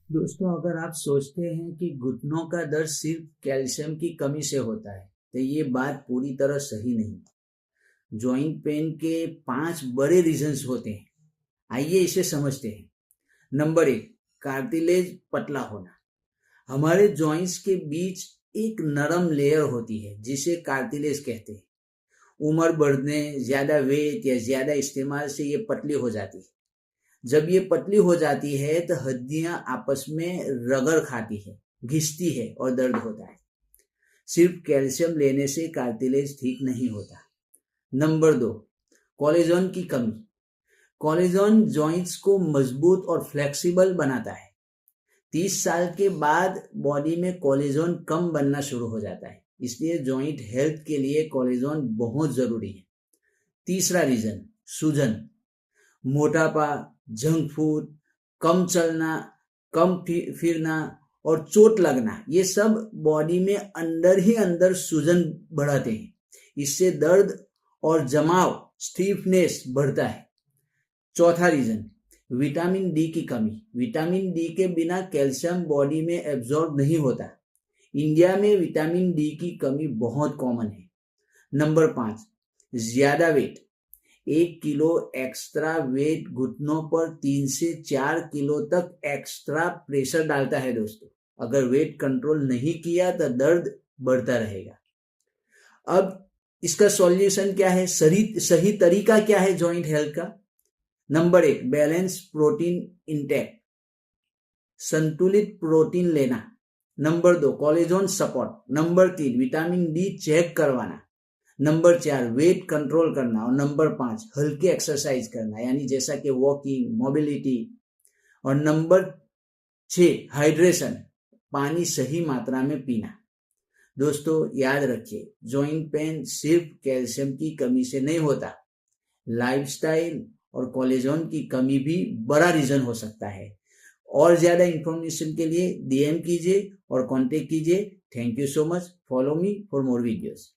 दोस्तों, अगर आप सोचते हैं कि घुटनों का दर्द सिर्फ कैल्शियम की कमी से होता है, तो ये बात पूरी तरह सही नहीं। जॉइंट पेन के 5 बड़े रीजंस होते हैं। आइए इसे समझते हैं। नंबर 1, कार्टिलेज पतला होना। हमारे जॉइंट्स के बीच एक नरम लेयर होती है जिसे कार्टिलेज कहते हैं। उम्र बढ़ने, ज्यादा वेट या ज्यादा इस्तेमाल से ये पतली हो जाती है। जब ये पतली हो जाती है तो हड्डियां आपस में रगड़ खाती है, घिसती है और दर्द होता है। सिर्फ कैल्शियम लेने से कार्टिलेज ठीक नहीं होता। नंबर 2, कोलेजन की कमी। कोलेजन जॉइंट्स को मजबूत और फ्लेक्सिबल बनाता है। 30 साल के बाद बॉडी में कोलेजन कम बनना शुरू हो जाता है, इसलिए जॉइंट हेल्थ के लिए कोलेजन बहुत जरूरी है। तीसरा रीजन, सूजन। मोटापा, जंक फूड, कम चलना, कम फिरना और चोट लगना, ये सब बॉडी में अंदर ही अंदर सूजन बढ़ाते हैं। इससे दर्द और जमाव, स्टीफनेस बढ़ता है। चौथा रीजन, विटामिन डी की कमी। विटामिन डी के बिना कैल्शियम बॉडी में एब्जॉर्ब नहीं होता। इंडिया में विटामिन डी की कमी बहुत कॉमन है। नंबर 5, ज्यादा वेट। 1 किलो एक्स्ट्रा वेट घुटनों पर 3 से 4 किलो तक एक्स्ट्रा प्रेशर डालता है दोस्तों। अगर वेट कंट्रोल नहीं किया तो दर्द बढ़ता रहेगा। अब इसका सॉल्यूशन क्या है? सही तरीका क्या है जॉइंट हेल्थ का? नंबर 1, बैलेंस प्रोटीन इंटेक, संतुलित प्रोटीन लेना। Number 2, collagen support. Number 3, vitamin D check करवाना। नंबर 4, वेट कंट्रोल करना। और नंबर 5, हल्के एक्सरसाइज करना, यानी जैसा कि वॉकिंग, मोबिलिटी। और नंबर 6, हाइड्रेशन, पानी सही मात्रा में पीना। दोस्तों याद रखिए, जॉइंट पेन सिर्फ कैल्शियम की कमी से नहीं होता। लाइफस्टाइल और कोलेजन की कमी भी बड़ा रीजन हो सकता है। और ज्यादा इंफॉर्मेशन के लिए DM कीजिए और कांटेक्ट कीजिए। Thank you so much. Follow me for more videos.